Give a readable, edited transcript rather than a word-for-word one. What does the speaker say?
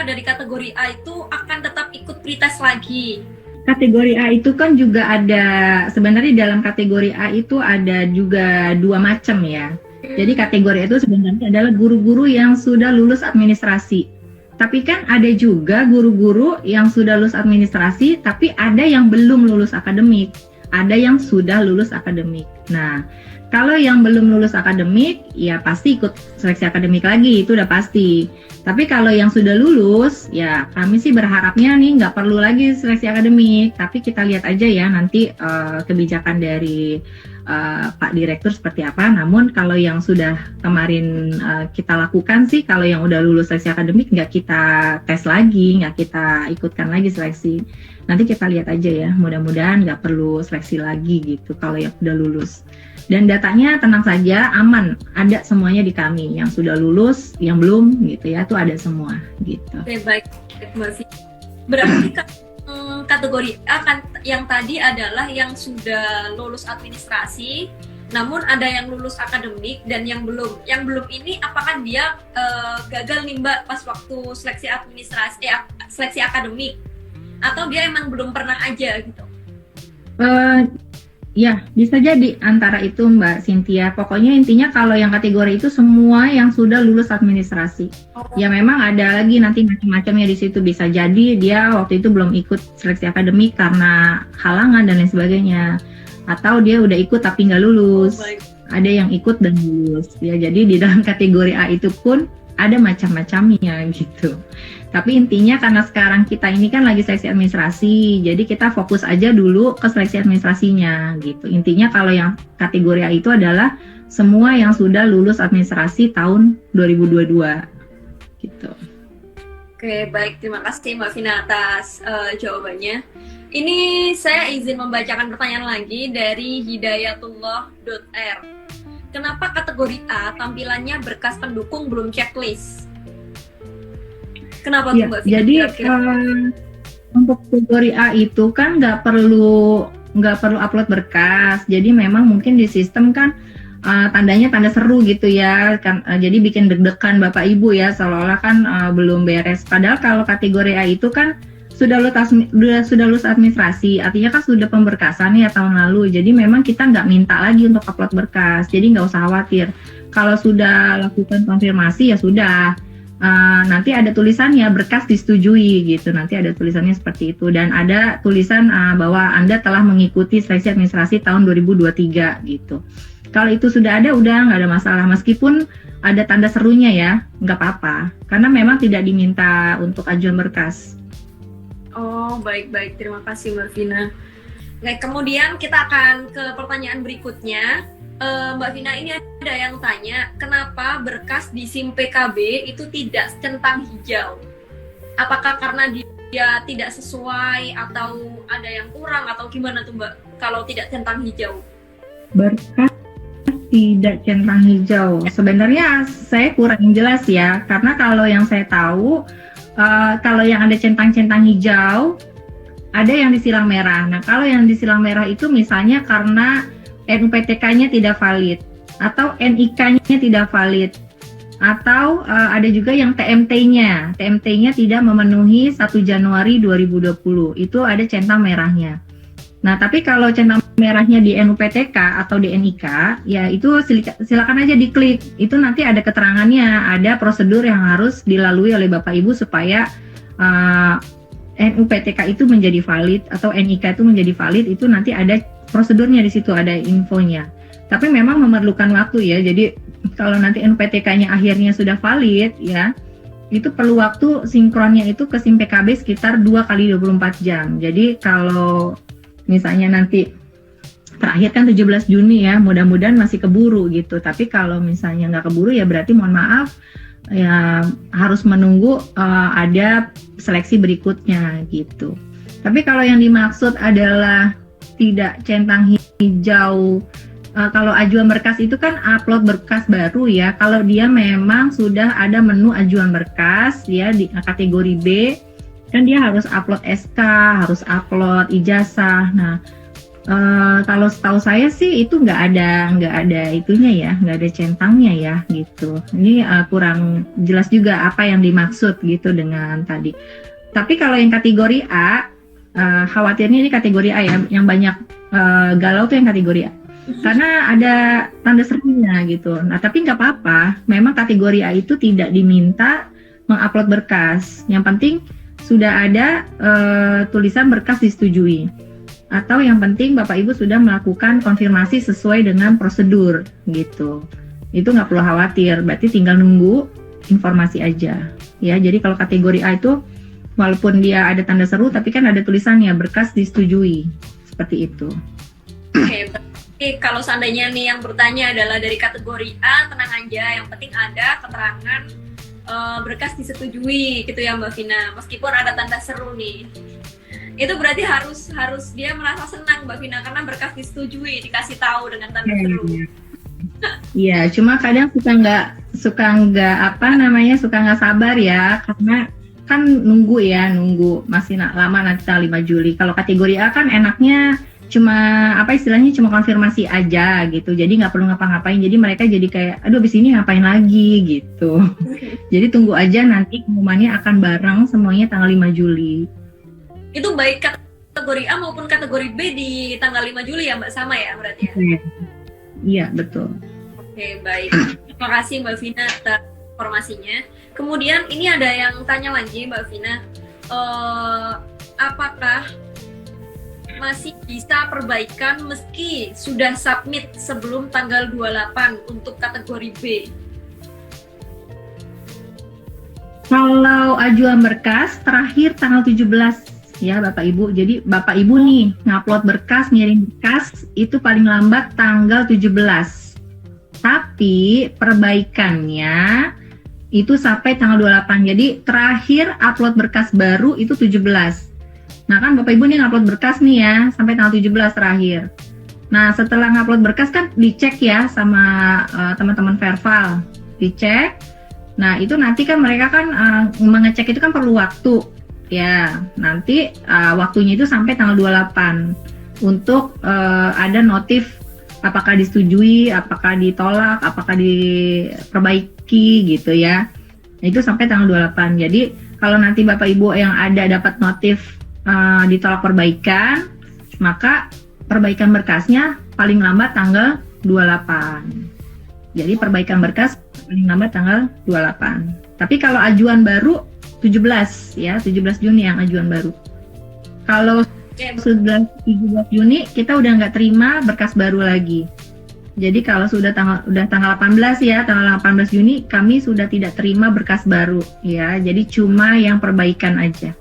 dari kategori A itu akan tetap ikut pretest lagi? Kategori A itu kan juga ada, sebenarnya dalam kategori A itu ada juga dua macam ya. Jadi kategori itu sebenarnya adalah guru-guru yang sudah lulus administrasi. Tapi kan ada juga guru-guru yang sudah lulus administrasi, tapi ada yang belum lulus akademik. Ada yang sudah lulus akademik. Nah, kalau yang belum lulus akademik, ya pasti ikut seleksi akademik lagi, itu udah pasti. Tapi kalau yang sudah lulus, ya kami sih berharapnya nih nggak perlu lagi seleksi akademik. Tapi kita lihat aja ya nanti kebijakan dari Pak Direktur seperti apa. Namun kalau yang sudah kemarin kita lakukan sih, kalau yang udah lulus seleksi akademik nggak kita tes lagi, nggak kita ikutkan lagi seleksi. Nanti kita lihat aja ya, mudah-mudahan nggak perlu seleksi lagi gitu kalau yang udah lulus. Dan datanya tenang saja, aman, ada semuanya di kami, yang sudah lulus, yang belum gitu ya, itu ada semua gitu. Oke, baik Mbak Vina. Berarti kategori A kan yang tadi adalah yang sudah lulus administrasi, namun ada yang lulus akademik dan yang belum. Yang belum ini apakah dia gagal nih Mbak pas waktu seleksi administrasi, seleksi akademik, atau dia emang belum pernah aja gitu? Ya, bisa jadi antara itu Mbak Cynthia. Pokoknya intinya kalau yang kategori itu semua yang sudah lulus administrasi. Ya memang ada lagi nanti macam-macamnya di situ. Bisa jadi dia waktu itu belum ikut seleksi akademik karena halangan dan lain sebagainya. Atau dia udah ikut tapi nggak lulus. Ada yang ikut dan lulus. Ya, jadi di dalam kategori A itu pun ada macam-macamnya gitu. Tapi intinya karena sekarang kita ini kan lagi seleksi administrasi, jadi kita fokus aja dulu ke seleksi administrasinya gitu. Intinya kalau yang kategori A itu adalah semua yang sudah lulus administrasi tahun 2022 gitu. Oke, baik, terima kasih Mbak Vina atas jawabannya. Ini saya izin membacakan pertanyaan lagi dari hidayatullah.r. Kenapa kategori A tampilannya berkas pendukung belum checklist? Kenapa tuh Mbak Vina? Jadi untuk kategori A itu kan nggak perlu upload berkas. Jadi memang mungkin di sistem kan tandanya tanda seru gitu ya. Kan, jadi bikin deg-degan Bapak Ibu ya, seolah-olah kan belum beres. Padahal kalau kategori A itu kan sudah lulus administrasi, artinya kan sudah pemberkasan ya tahun lalu. Jadi memang kita nggak minta lagi untuk upload berkas. Jadi nggak usah khawatir. Kalau sudah lakukan konfirmasi ya sudah. Nanti ada tulisannya berkas disetujui gitu, nanti ada tulisannya seperti itu dan ada tulisan bahwa Anda telah mengikuti seleksi administrasi tahun 2023 gitu. Kalau itu sudah ada, udah nggak ada masalah meskipun ada tanda serunya ya, nggak apa-apa karena memang tidak diminta untuk ajuan berkas. Oh, baik-baik, terima kasih Mbak Vina. Nah, kemudian kita akan ke pertanyaan berikutnya. Mbak Vina, ini ada yang tanya, kenapa berkas di SIM PKB itu tidak centang hijau? Apakah karena dia tidak sesuai atau ada yang kurang atau gimana tuh Mbak kalau tidak centang hijau? Berkas tidak centang hijau. Sebenarnya saya kurang jelas ya, karena kalau yang saya tahu, kalau yang ada centang-centang hijau, ada yang disilang merah. Nah, kalau yang disilang merah itu misalnya karena NUPTK-nya tidak valid, atau NIK-nya tidak valid, atau ada juga yang TMT-nya tidak memenuhi 1 Januari 2020, itu ada centang merahnya. Nah, tapi kalau centang merahnya di NUPTK atau di NIK, ya itu silakan aja diklik, itu nanti ada keterangannya, ada prosedur yang harus dilalui oleh Bapak Ibu supaya NUPTK itu menjadi valid atau NIK itu menjadi valid, itu nanti ada prosedurnya di situ, ada infonya. Tapi memang memerlukan waktu ya. Jadi kalau nanti NUPTK-nya akhirnya sudah valid ya, itu perlu waktu sinkronnya itu ke SIM PKB sekitar 2 kali 24 jam. Jadi kalau misalnya nanti terakhir kan 17 Juni ya, mudah-mudahan masih keburu gitu. Tapi kalau misalnya nggak keburu ya berarti mohon maaf ya harus menunggu ada seleksi berikutnya gitu. Tapi kalau yang dimaksud adalah tidak centang hijau, kalau ajuan berkas itu kan upload berkas baru ya. Kalau dia memang sudah ada menu ajuan berkas ya di kategori B, kan dia harus upload SK, harus upload ijazah. Nah, Kalau setahu saya sih itu nggak ada itunya ya, nggak ada centangnya ya gitu. Ini kurang jelas juga apa yang dimaksud gitu dengan tadi. Tapi kalau yang kategori A, khawatirnya ini kategori A ya, yang banyak galau tuh yang kategori A. Karena ada tanda serunya gitu. Nah tapi nggak apa-apa, memang kategori A itu tidak diminta mengupload berkas. Yang penting sudah ada tulisan berkas disetujui. Atau yang penting Bapak Ibu sudah melakukan konfirmasi sesuai dengan prosedur gitu. Itu nggak perlu khawatir, berarti tinggal nunggu informasi aja. Ya, jadi kalau kategori A itu walaupun dia ada tanda seru, tapi kan ada tulisannya berkas disetujui, seperti itu. Oke, berarti kalau seandainya nih yang bertanya adalah dari kategori A, tenang aja, yang penting ada keterangan berkas disetujui gitu ya Mbak Vina, meskipun ada tanda seru nih. Itu berarti harus dia merasa senang Mbak Vina karena berkas disetujui, dikasih tahu dengan tanda seru. Iya, cuma kadang suka nggak sabar ya, karena kan nunggu masih lama nanti tanggal 5 Juli. Kalau kategori A kan enaknya cuma cuma konfirmasi aja gitu, jadi nggak perlu ngapa-ngapain, jadi mereka jadi kayak aduh abis ini ngapain lagi gitu. Jadi tunggu aja, nanti pengumumannya akan bareng semuanya tanggal 5 Juli. Itu baik kategori A maupun kategori B di tanggal 5 Juli ya Mbak, sama ya berarti ya? Iya, betul. Oke, baik. Terima kasih Mbak Vina atas informasinya. Kemudian ini ada yang tanya lagi Mbak Vina, apakah masih bisa perbaikan meski sudah submit sebelum tanggal 28 untuk kategori B? Kalau ajuan berkas terakhir tanggal 17 ya Bapak Ibu. Jadi Bapak Ibu nih ngupload berkas, ngirim berkas itu paling lambat tanggal 17. Tapi perbaikannya itu sampai tanggal 28. Jadi terakhir upload berkas baru itu 17. Nah kan Bapak Ibu nih ngupload berkas nih ya sampai tanggal 17 terakhir. Nah setelah ngupload berkas kan dicek ya sama teman-teman Verval. Dicek. Nah itu nanti kan mereka kan mengecek itu kan perlu waktu. Ya, nanti waktunya itu sampai tanggal 28 untuk ada notif apakah disetujui, apakah ditolak, apakah diperbaiki gitu ya. Itu sampai tanggal 28. Jadi kalau nanti Bapak Ibu yang ada dapat notif ditolak perbaikan, maka perbaikan berkasnya paling lambat tanggal 28. Jadi perbaikan berkas paling lambat tanggal 28. Tapi kalau ajuan baru 17 ya, 17 Juni yang ajuan baru. Kalau sudah 17 Juni kita udah nggak terima berkas baru lagi. Jadi kalau sudah tanggal 18 ya, tanggal 18 Juni kami sudah tidak terima berkas baru ya. Jadi cuma yang perbaikan aja.